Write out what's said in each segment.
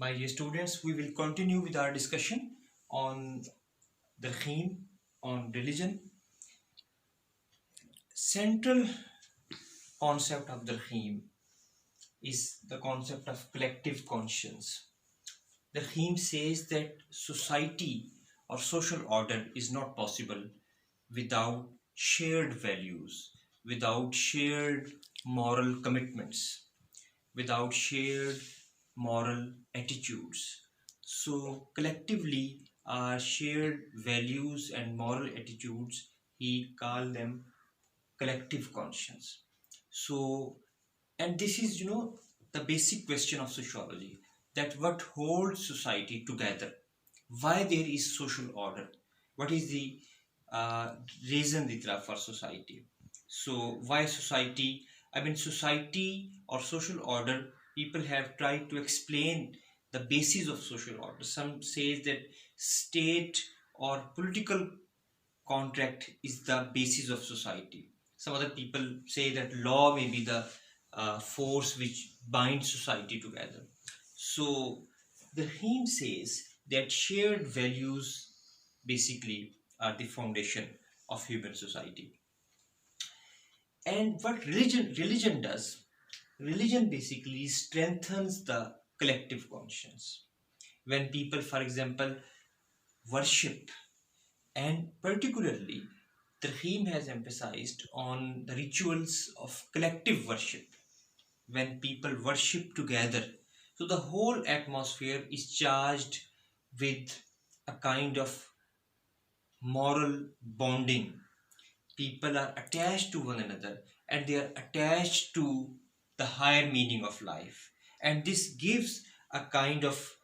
My dear students, we will continue with our discussion on the theme on religion. Central concept of the theme is the concept of collective conscience. The theme says that society or social order is not possible without shared values, without shared moral commitments, without shared moral attitudes. So, collectively, our shared values and moral attitudes, he called them collective conscience. So, and this is, the basic question of sociology, that what holds society together, why there is social order, what is the uh, reason ditra for society. So why society, society or social order, people have tried to explain the basis of social order. Some says that state or political contract is the basis of society. Some other people say that law may be the force which binds society together. So the hymn says that shared values basically are the foundation of human society. And what religion does, religion basically strengthens the collective conscience. When people, for example, worship, and particularly the theme has emphasized on the rituals of collective worship. When people worship together, so the whole atmosphere is charged with a kind of moral bonding. People are attached to one another, and they are attached to the higher meaning of life, and this gives a kind of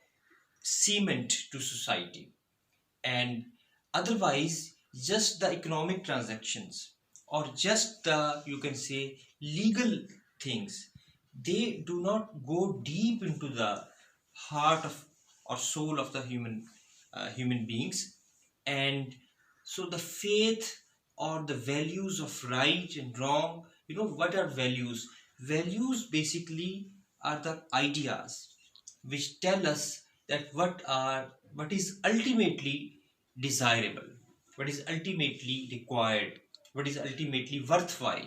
cement to society. And otherwise, just the economic transactions or just the, you can say, legal things, they do not go deep into the heart of or soul of the human beings. And so the faith or the values of right and wrong, what are values? Values basically are the ideas which tell us that what is ultimately desirable, what is ultimately required, what is ultimately worthwhile.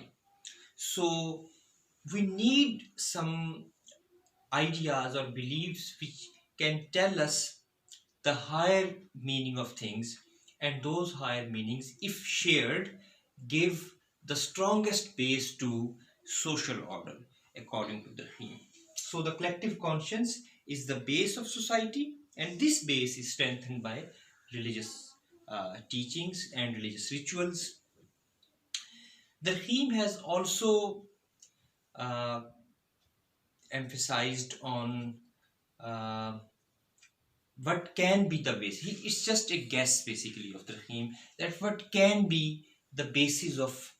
So we need some ideas or beliefs which can tell us the higher meaning of things, and those higher meanings, if shared, give the strongest base to social order according to the theme. So the collective conscience is the base of society, and this base is strengthened by religious teachings and religious rituals. The theme has also uh, emphasized on uh, what can be the base. It's just a guess basically of the theme, that what can be the basis of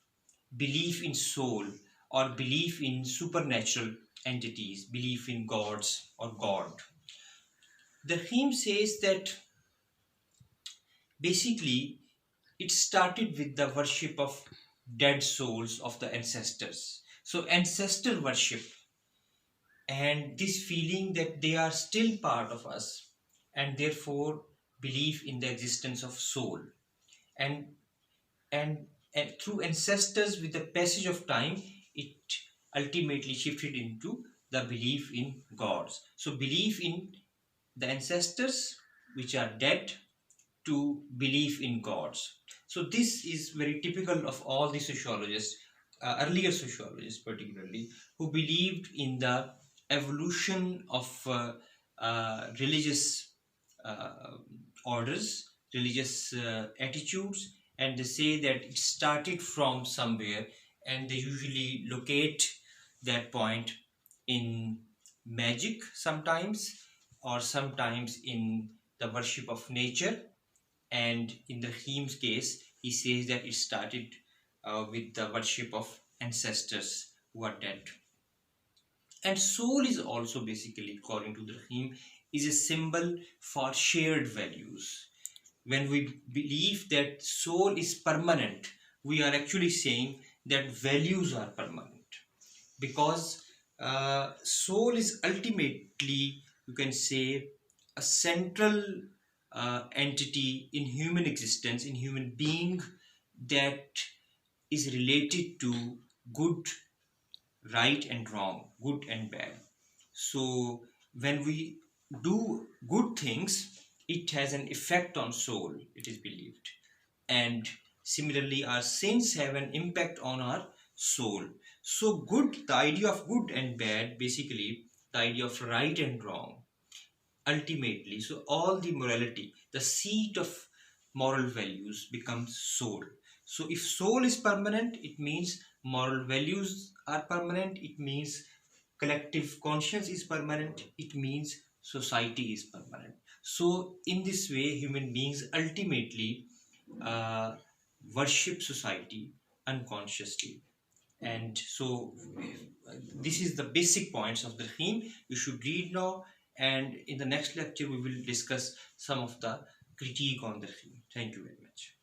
belief in soul or belief in supernatural entities, belief in gods or God. The theme says that basically it started with the worship of dead souls of the ancestors. So ancestor worship, and this feeling that they are still part of us, and therefore belief in the existence of soul. And and and through ancestors, with the passage of time, it ultimately shifted into the belief in gods. So belief in the ancestors which are dead to belief in gods. So this is very typical of all the sociologists, earlier sociologists particularly, who believed in the evolution of religious uh, orders, religious attitudes, and they say that it started from somewhere, and they usually locate that point in magic sometimes, or sometimes in the worship of nature. And in the Hymn's case, he says that it started with the worship of ancestors who are dead. And soul is also basically, according to the hymn, is a symbol for shared values. When we believe that soul is permanent, we are actually saying that values are permanent, because soul is ultimately you can say, a central entity in human existence, in human being, that is related to good, right and wrong, good and bad. So when we do good things, it has an effect on soul, it is believed. And similarly, our sins have an impact on our soul. So good, the idea of good and bad, basically the idea of right and wrong, ultimately, so all the morality, the seat of moral values becomes soul. So if soul is permanent, it means moral values are permanent, it means collective conscience is permanent, it means society is permanent. So in this way, human beings ultimately uh, worship society unconsciously. And so this is the basic points of the theme you should read now, and in the next lecture we will discuss some of the critique on the theme. Thank you very much.